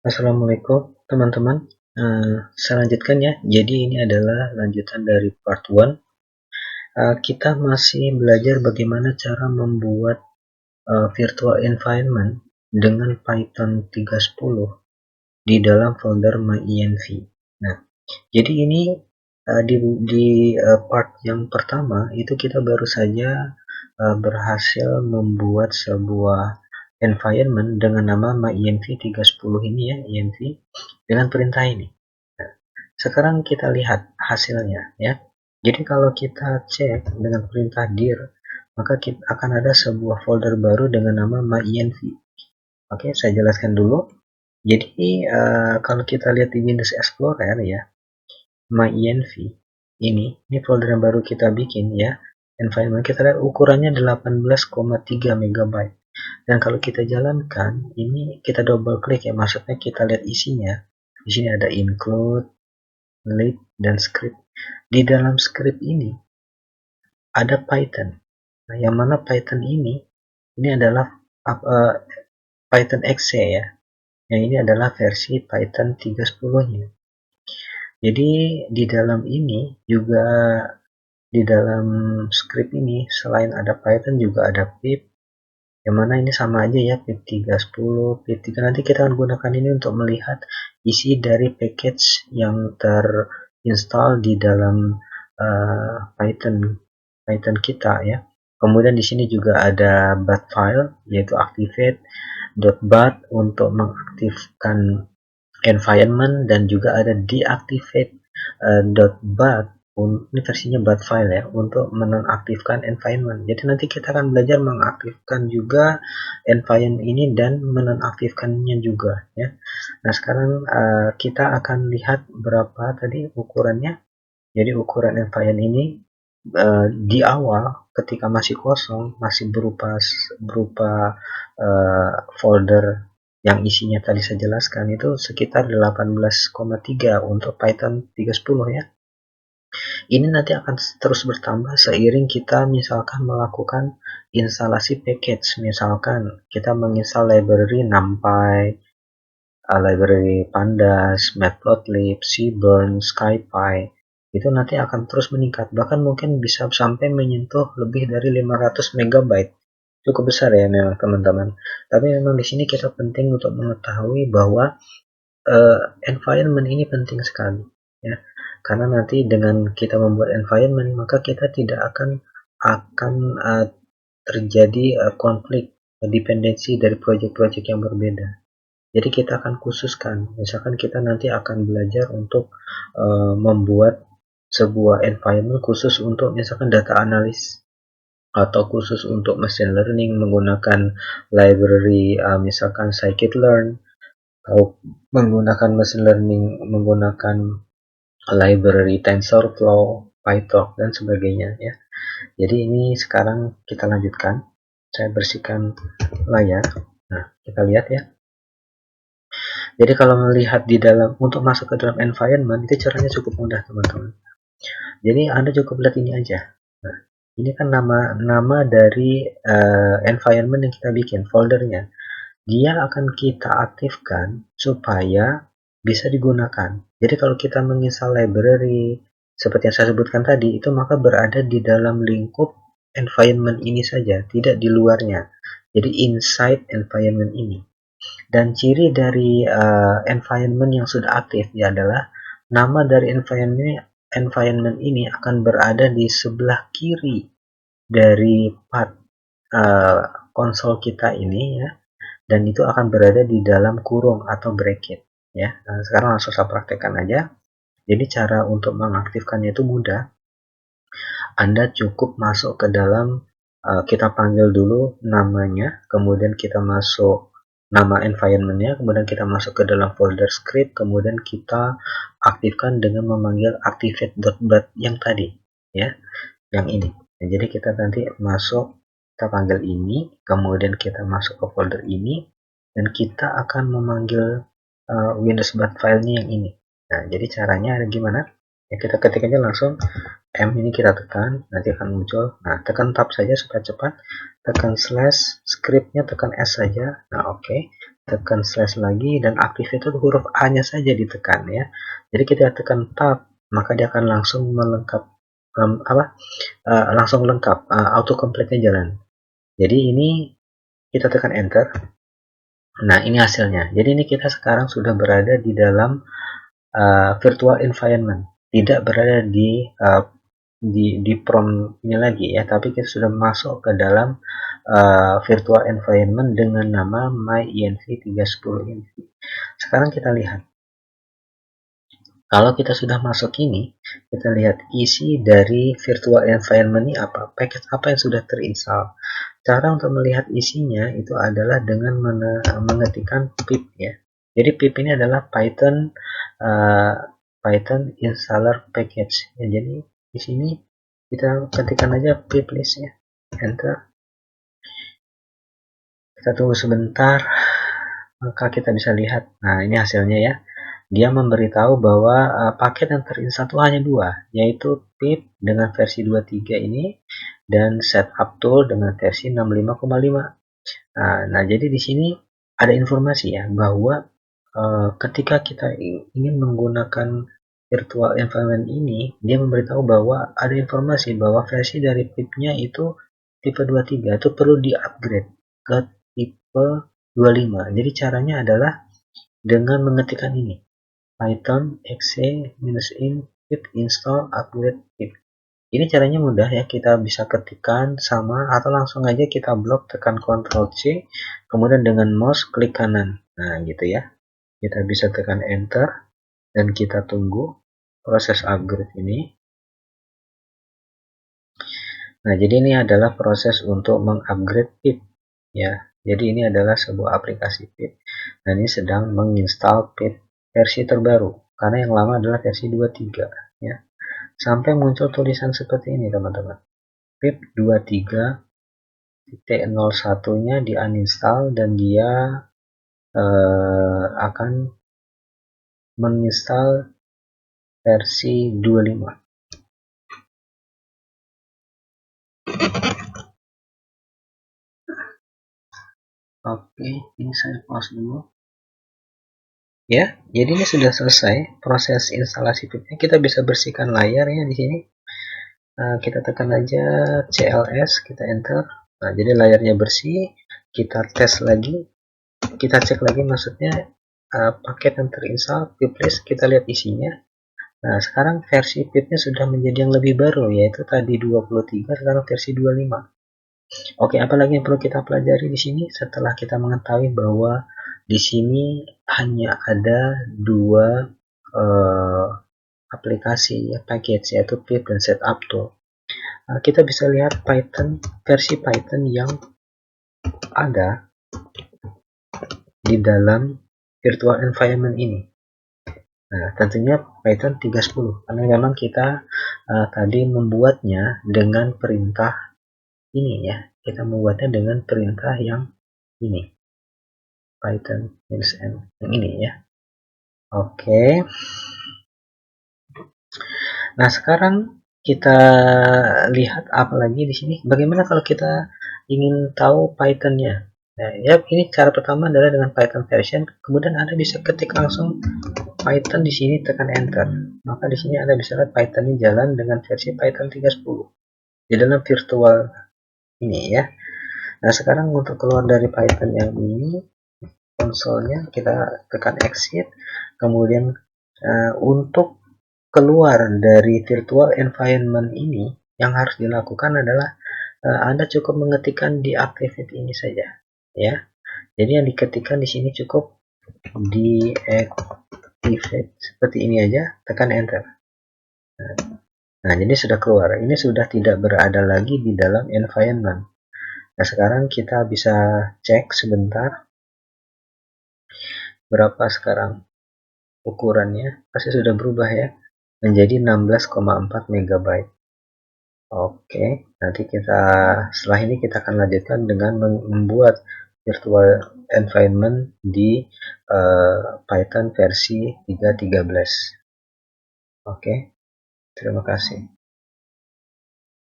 Assalamualaikum teman-teman. Saya lanjutkan ya. Jadi ini adalah lanjutan dari part 1. Kita masih belajar bagaimana cara membuat virtual environment dengan Python 3.10 di dalam folder myenv. Nah, jadi ini di part yang pertama itu kita baru saja berhasil membuat sebuah environment dengan nama myenv 3.10 ini ya, env dengan perintah ini. Nah, sekarang kita lihat hasilnya ya. Jadi kalau kita cek dengan perintah dir, maka kita akan ada sebuah folder baru dengan nama myenv. Oke, saya jelaskan dulu. Jadi kalau kita lihat di Windows Explorer ya, myenv ini folder yang baru kita bikin ya. Environment kita lihat ukurannya 18,3 MB. Dan kalau kita jalankan, ini kita double klik ya, maksudnya kita lihat isinya. Di sini ada include, lib, dan script. Di dalam script ini ada Python. Nah, yang mana Python ini adalah Python exe ya. Yang ini adalah versi Python 3.10-nya. Jadi di dalam ini juga, di dalam script ini selain ada Python juga ada pip, yang mana ini sama aja ya, pip 3.10, pip 3. Nanti kita akan gunakan ini untuk melihat isi dari package yang terinstall di dalam Python kita ya. Kemudian di sini juga ada bat file, yaitu activate.bat untuk mengaktifkan environment, dan juga ada deactivate.bat, ini versinya bat file ya, untuk menonaktifkan environment. Jadi nanti kita akan belajar mengaktifkan juga environment ini dan menonaktifkannya juga ya. Nah sekarang kita akan lihat berapa tadi ukurannya. Jadi ukuran environment ini di awal ketika masih kosong, masih berupa folder yang isinya tadi saya jelaskan, itu sekitar 18,3 untuk Python 3.10 ya. Ini nanti akan terus bertambah seiring kita misalkan melakukan instalasi package. Misalkan kita menginstal library NumPy, library Pandas, Matplotlib, Seaborn, SciPy, itu nanti akan terus meningkat, bahkan mungkin bisa sampai menyentuh lebih dari 500 MB. Cukup besar ya memang teman-teman. Tapi memang di sini kita penting untuk mengetahui bahwa environment ini penting sekali ya. Karena nanti dengan kita membuat environment, maka kita tidak akan terjadi konflik dependensi dari project-project yang berbeda. Jadi kita akan khususkan, misalkan kita nanti akan belajar untuk membuat sebuah environment khusus untuk misalkan data analis, atau khusus untuk machine learning menggunakan library misalkan scikit-learn, atau menggunakan machine learning menggunakan library TensorFlow, PyTorch, dan sebagainya ya. Jadi ini sekarang kita lanjutkan. Saya bersihkan layar. Nah, kita lihat ya. Jadi kalau melihat di dalam, untuk masuk ke dalam environment, itu caranya cukup mudah teman-teman. Jadi Anda cukup lihat ini aja. Nah, ini kan nama dari environment yang kita bikin, foldernya. Dia akan kita aktifkan supaya bisa digunakan. Jadi kalau kita menginstal library seperti yang saya sebutkan tadi, itu maka berada di dalam lingkup environment ini saja, tidak di luarnya. Jadi inside environment ini. Dan ciri dari environment yang sudah aktif ya adalah nama dari environment ini akan berada di sebelah kiri dari path konsol kita ini ya, dan itu akan berada di dalam kurung atau bracket ya. Nah, sekarang langsung saya praktekkan aja. Jadi cara untuk mengaktifkannya itu mudah. Anda cukup masuk ke dalam, kita panggil dulu namanya, kemudian kita masuk nama environment-nya, kemudian kita masuk ke dalam folder script, kemudian kita aktifkan dengan memanggil activate.bat yang tadi ya, yang ini. Nah, jadi kita nanti masuk, kita panggil ini, kemudian kita masuk ke folder ini, dan kita akan memanggil Windows bat filenya yang ini. Nah, jadi caranya ada gimana? Ya, kita ketik aja langsung M, ini kita tekan, nanti akan muncul. Nah, tekan tab saja supaya cepat. Tekan slash, scriptnya tekan S saja. Nah, oke. tekan slash lagi, dan activate itu huruf A nya saja ditekan ya. Jadi kita tekan tab, maka dia akan langsung melengkap langsung lengkap, autocomplete-nya jalan. Jadi ini kita tekan enter. Nah, ini hasilnya. Jadi ini kita sekarang sudah berada di dalam virtual environment, tidak berada di prompt ini lagi ya, tapi kita sudah masuk ke dalam virtual environment dengan nama MyENV310 Infi. Sekarang kita lihat, kalau kita sudah masuk ini, kita lihat isi dari virtual environment ini apa, package apa yang sudah terinstall. Cara untuk melihat isinya itu adalah dengan mengetikkan pip ya. Jadi pip ini adalah Python installer package ya. Jadi di sini kita ketikkan aja pip list ya, enter. Kita tunggu sebentar, maka kita bisa lihat. Nah, ini hasilnya ya. Dia memberitahu bahwa paket yang terinstall itu hanya dua, yaitu pip dengan versi 23 ini dan setup tool dengan versi 65,5. Nah, jadi di sini ada informasi ya bahwa ketika kita ingin menggunakan virtual environment ini, dia memberitahu bahwa ada informasi bahwa versi dari pip-nya itu tipe 23 itu perlu di-upgrade ke tipe 25. Jadi caranya adalah dengan mengetikkan ini, Python exe-in pip install upgrade pip. Ini caranya mudah ya, kita bisa ketikkan sama atau langsung aja kita blok, tekan Ctrl C, kemudian dengan mouse klik kanan. Nah, gitu ya. Kita bisa tekan enter dan kita tunggu proses upgrade ini. Nah, jadi ini adalah proses untuk mengupgrade pip ya. Jadi ini adalah sebuah aplikasi pip dan ini sedang menginstal pip versi terbaru karena yang lama adalah versi 23 ya. Sampai muncul tulisan seperti ini teman-teman. Pip 23.01-nya di uninstall dan dia akan menginstal versi 25. Oke, ini saya pause dulu. Ya, jadi ini sudah selesai proses instalasi pipnya. Kita bisa bersihkan layar ya di sini. Kita tekan aja CLS, kita enter. Nah, jadi layarnya bersih. Kita tes lagi, kita cek lagi maksudnya paket yang terinstall pip list, kita lihat isinya. Nah, sekarang versi pipnya sudah menjadi yang lebih baru, yaitu tadi 23, sekarang versi 25. Oke, apalagi yang perlu kita pelajari di sini setelah kita mengetahui bahwa di sini hanya ada dua aplikasi ya, package, yaitu pip dan setup tool. Kita bisa lihat versi Python yang ada di dalam virtual environment ini. Nah, tentunya Python 3.10 karena memang kita tadi membuatnya dengan perintah ini ya. Kita membuatnya dengan perintah yang ini. Python -n yang ini ya. Oke. Nah, sekarang kita lihat apa lagi di sini. Bagaimana kalau kita ingin tahu Python-nya? Nah, ya, ini cara pertama adalah dengan Python version. Kemudian Anda bisa ketik langsung Python di sini, tekan enter. Maka di sini Anda bisa lihat Python ini jalan dengan versi Python 3.10 di dalam virtual ini ya. Nah, sekarang untuk keluar dari Python yang ini, konsolnya kita tekan exit. Kemudian untuk keluar dari virtual environment ini, yang harus dilakukan adalah Anda cukup mengetikkan deactivate ini saja ya. Jadi yang diketikkan di sini cukup deactivate seperti ini aja, tekan enter. Nah, jadi sudah keluar. Ini sudah tidak berada lagi di dalam environment. Nah, sekarang kita bisa cek sebentar berapa sekarang ukurannya. Pasti sudah berubah ya, menjadi 16,4 MB. Oke, nanti setelah ini kita akan lanjutkan dengan membuat virtual environment di Python versi 3.13. Oke, terima kasih.